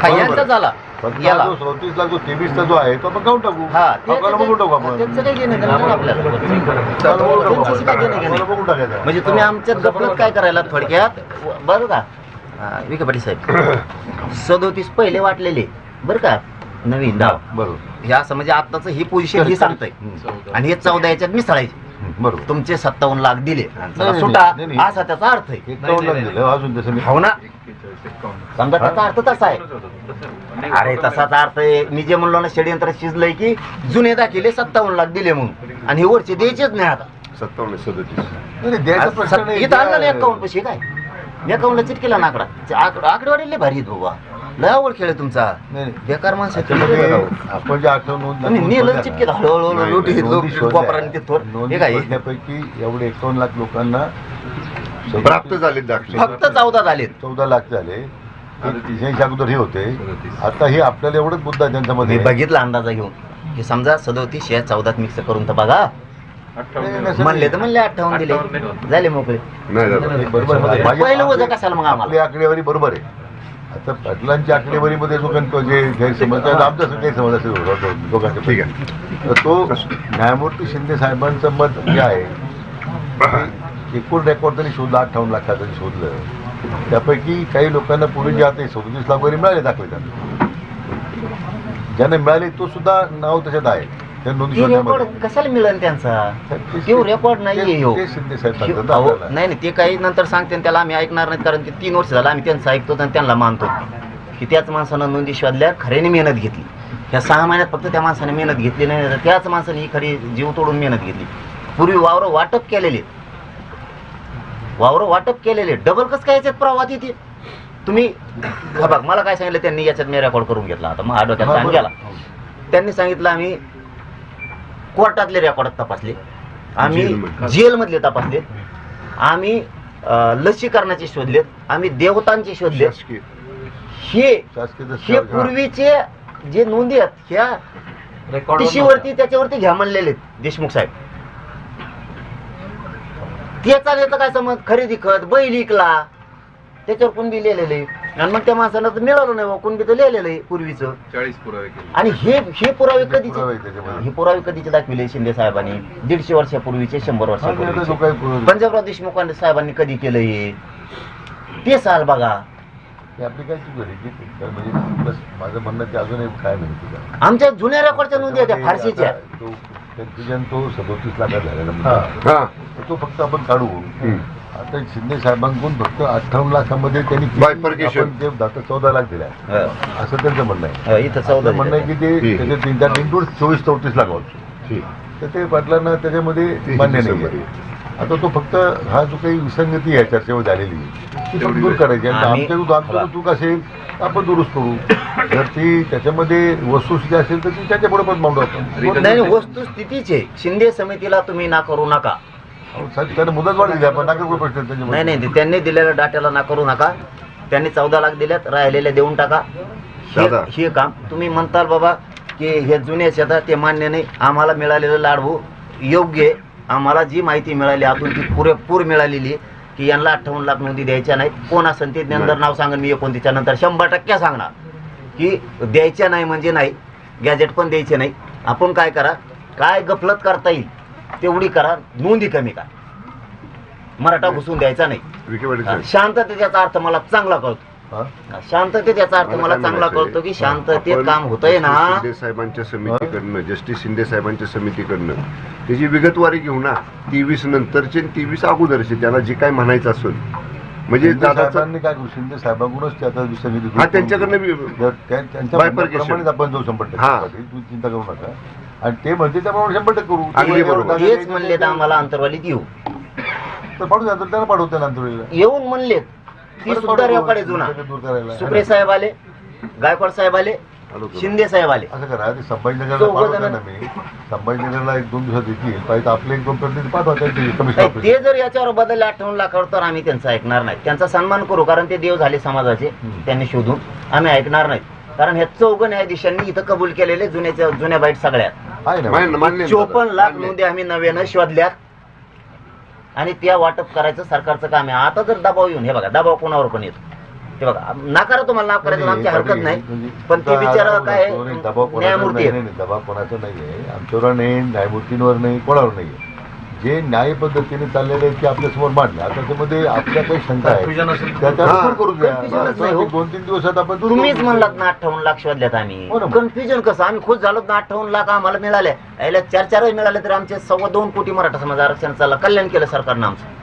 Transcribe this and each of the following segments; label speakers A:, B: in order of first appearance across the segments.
A: यांचा झाला याला
B: 37 लाख जो 23चा जो आहे तो आपण काढून टाकू. बघून टाकू आपण.
A: त्यांचं काही घेणं देणं नाही आपल्याला. त्यांच्याशी काय घेणं देणं
B: बघून टाकायचं.
A: म्हणजे तुम्ही आमच्यात गफलत काय करायला थोडक्यात बरं का विखे पाटील साहेब 37 पहिले वाटलेले बरं का नवीन डाव
B: बरोबर
A: हे असं म्हणजे आत्ताचं ही पोझिशन ही सांगतंय आणि हे 14 याच्यात मिसळायचे
B: बरोबर.
A: तुमचे 57 लाख दिले
B: नाही,
A: सुटा
B: नाही, नाही.
A: असा त्याचा अर्थ आहे
B: 51 लाख दिलं अजून तसं नाही.
A: हो ना समजा त्याचा अर्थ तसा आहे. अरे तसाच अर्थ आहे मी जे म्हणलो ना षडयंत्र शिजलंय की जुने दाखिले 57 लाख दिले म्हणून आणि हे वरचे द्यायचेच नाही आता
C: 57 37
B: नाही, द्यायचा प्रश्न नाही.
A: इथं आणलं ना अकाउंट पैसे काय अकाउंटला चिटकेला ना आकडेवाडी भारी बाबा लय आवड खेळ तुमचा
B: नाही.
A: बेकार माणसं
B: आपण जे आठवण
A: नेलं चिटकेला हळूहळू लुटी वापराने ते थोर हे काय
B: पैकी एवढे 51 लाख लोकांना
C: प्राप्त झाले दाखले
A: फक्त 14 झालेत
B: 14 लाख झाले. तिच्या अगोदर हे होते आता हे आपल्याला एवढंच मुद्दा आहे
A: मी
B: त्यांच्यामध्ये.
A: बघितला अंदाजा घेऊन की समजा 37 या 14 मिक्स करून तर बघा म्हणले तर म्हणले 58 दिले झाले मोकळे
C: नाही झालं.
B: बरोबर
A: पहिलं वजन कशाला मग
B: आपली
A: आम्हाला
B: आकडेवारी बरोबर आहे. आता पाटलांच्या आकडेवारीमध्ये लोकांचं जे गैरसमज आमचं असं गैरसमज असेल दोघांचं
C: ठीक आहे.
B: तर तो न्यायमूर्ती शिंदे साहेबांचं मत जे आहे ते एकूण रेकॉर्ड त्यांनी शोधला 58 लाखात त्यांनी शोधलं. त्यापैकी काही लोकांना पूर्वी जे आता 37 लाख वगैरे मिळाले दाखले त्यांना ज्यांना मिळाले तो सुद्धा नाव त्याच्यात आहे त्या नोंदी
A: ते रेकॉर्ड
B: शोधण्यामध्ये.
A: कशाला मिळेल त्यांचा तो रेकॉर्ड नाहीये ह्यो.
B: ते शिंदे साहेब
A: ह्यो-
B: सांगतात
A: अहो,
B: आपल्याला.
A: नाही नाही ते काही नंतर सांगते आणि त्याला आम्ही ऐकणार नाहीत कारण की 3 वर्ष झालं आम्ही त्यांचं ऐकतो आणि त्यांना मानतो की त्याच माणसानं नोंदी शोधल्या खऱ्याने मेहनत घेतली. ह्या 6 महिन्यात फक्त त्या माणसाने मेहनत घेतली नाही तर त्याच माणसाने ही खरी जीव तोडून मेहनत घेतली. पूर्वी वावरं वाटप केलेले डबल कसं काय याच्यात प्रवाहात येते तुम्ही हा बघ मला काय सांगितलं त्यांनी याच्यात मी रेकॉर्ड करून घेतला आता मग डोक्यात ताण गेला. त्यांनी सांगितलं आम्ही कोर्टातले रेकॉर्ड तपासले आम्ही जेलमधले तपासले आम्ही लसीकरणाचे शोधलेत आम्ही देवतांचे शोधले
C: शासकीय
A: हे पूर्वीचे जे नोंदी आहेत ह्या टिशीवरती त्याच्यावरती घ्या म्हणलेले आहेत देशमुख साहेब. त्याचा याचा काय समज खरेदी खत बैल विकला त्याच्यावर कुणबी लिहिलेले आणि मग त्या माणसानं तर मिळालं नाही कुणबी तर लिहिलेलं आहे पूर्वीचं
D: 40 पुरावे केले
A: आणि हे पुरावे कधीचे
B: पुरावे त्याच्यामध्ये.
A: हे पुरावे कधीचे दाखविले शिंदे साहेबांनी 150 वर्षापूर्वीचे 100 वर्षापूर्वीचे पंजाबराव देशमुख साहेबांनी कधी केलं हे ते साल बघा.
B: ते आपली काय चूक झाली की म्हणजे बस माझं म्हणणं ते अजूनही काय माहिती तुझा
A: आमच्या जुन्या रेकॉर्डच्या नोंदी होत्या फारशीच्या
B: कन्फ्युजन तो 37 लाखात झालेला मुद्दा.
C: हा
B: तर तो फक्त आपण काढू. आता शिंदे साहेबांकडून फक्त 58 लाखामध्ये त्यांनी
C: Bifurcation.
B: आपण जे आता 14 लाख दिल्या असं त्यांचं म्हणणं आहे.
A: इथं
B: असं
A: 14
B: म्हणणं आहे की ते
C: ठीक.
B: त्याचे 3-4 इंटून 24-34 लाख होतो.
C: ठीक.
B: तर ते पाटलांना त्याच्यामध्ये मान्य नाही आहे. आता तो फक्त हा जो काही विसंगती आहे चर्चेवर झालेली ती पण दूर करायची आणि आमच्या चूक असेल तर आपण दुरुस्त करू. जर ती त्याच्यामध्ये वस्तुस्थिती असेल तर ती त्याच्यापुढे पण मांडू आपण.
A: नाही वस्तुस्थितीचे शिंदे समितीला तुम्ही ना करू नका.
B: त्याने मुदतवाढ दिली आपण नागरिक प्रश्न त्याच्यामध्ये.
A: नाही त्यांनी दिलेल्या डाट्याला ना करू नका. त्यांनी 14 लाख दिल्यात राहिलेल्या देऊन टाका. हे काम तुम्ही म्हणताल बाबा की हे जुने शेतात ते मान्य नाही आम्हाला मिळालेलं लाडवू योग्य आहे. आम्हाला जी माहिती मिळाली आतून ती पुरेपूर मिळालेली की यांना 58 लाख नोंदी द्यायच्या नाहीत. कोण असेल ते ज्ञानदार नाव सांगेन मी 29 नंतर 100% सांगणार की द्यायच्या नाही म्हणजे नाही. गॅजेट पण द्यायचे नाही. आपण काय करा काय गफलत करता येईल तेवढी करा नोंदी कमी करा. मराठा घुसून द्यायचा नाही.
C: विखे पाटील साहेब.
A: शांततेचा अर्थ मला चांगला कळतो. शांततेचा अर्थ मला चांगला कळतो की शांततेत काम होतंय ना.
C: शिंदे साहेबांच्या समितीकडनं जस्टिस शिंदे साहेबांच्या समितीकडनं त्याची विगतवारी घेऊ ना 23 नंतरचे 23 अगोदरचे त्यांना जे काय म्हणायचं असेल म्हणजे
B: दादांनी काय करू शिंदे साहेबांकडूनच त्याचा विसंगती
C: हा त्यांच्याकडनं
B: त्यांच्या म्हणण्याप्रमाणेच आपण जाऊ 100%. तुम्ही चिंता करू नका आणि ते म्हणते त्याप्रमाणे 100% करू.
C: अगदी बरोबर.
A: हेच म्हणले तर आम्हाला अंतरवालीत येऊ
B: तर पाठवू द्या त्यांना पाठवते नंतर
A: येऊन म्हणलेत ती सुद्धा रेकॉर्ड जुना
B: दूर करायला.
A: सुप्रे साहेब आले गायकवाड साहेब आले शिंदे साहेब आले.
B: असं करा ते संभाजीनगरला पाठवतो ना मी संभाजीनगरला 1-2 दिवसात येतील पाहिजे आपले 1-2 प्रतिनिधी पाठवा त्यांचे कमिशनर ऑफिस.
A: ते जर याच्यावर बदल 58 लाखावर तर आम्ही त्यांचा ऐकणार नाही. त्यांचा सन्मान करू कारण ते देव झाले समाजाचे त्यांनी शोधून आम्ही ऐकणार नाही कारण ह्या 4 न्यायाधीशांनी इथं कबूल केलेले जुन्या बाईट सगळ्यात
B: आहे ना
A: 54 लाख नोंदी आम्ही नव्यानं शोधल्यात आणि त्या वाटप करायचं सरकारचं काम आहे. आता जर दबाव येऊन हे बघा दबाव कोणावर पण येतो ते बघा नाकारा तुम्हाला नाव करायचं आमची हरकत नाही,
B: म्हणजे
A: पण ते बिचारा काय
B: दबाव कोणाचा
A: न्यायमूर्ती
B: नाही, नाही, दबाव कोणाचा नाही आहे, आमच्यावर नाही, न्यायमूर्तींवर नाही, कोणावर नाही आहे. जे न्याय पद्धतीने चाललेले आहेत ते आपल्यासमोर मांडले. आता त्यामध्ये आपल्या काही शंका आहे त्याच्यावर
C: हा.
B: दूर करू द्या.
A: Confusion नाही हो.
B: 2-3 दिवसात आपण दूर
A: तुम्हीच
B: करू.
A: म्हणलात ना 58 लाख शोधल्यात आम्ही.
B: हो ना मग.
A: कन्फ्युजन कसं आम्ही खुश झालो ना 58 लाख आम्हाला मिळाले, याला 4 मिळाले तर आमचे 2.25 कोटी मराठा समाज आरक्षण चालला, कल्याण केलं सरकारनं आमचं.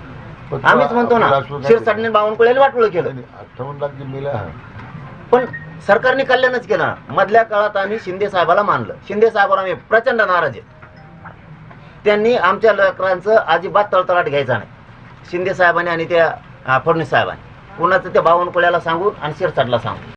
B: पण
A: आम्हीच म्हणतो ना
B: राष्ट्रवादी-
A: शिरसाटने बावनकुळेला वाटलं केलं,
B: नाही, 58 लाख जे मिळाले हा.
A: पण सरकारने कल्याणच केलं ना. मधल्या काळात आम्ही शिंदे साहेबाला मानलं, शिंदे साहेबांवर आम्ही प्रचंड नाराज आहे. त्यांनी आमच्या लेकरांचं अजिबात तळतळाट घ्यायचा नाही, शिंदे साहेबांनी आणि त्या फडणवीस साहेबांनी. कुणाचं त्या बावनकुळ्याला सांगून आणि शिरसाटला सांगून.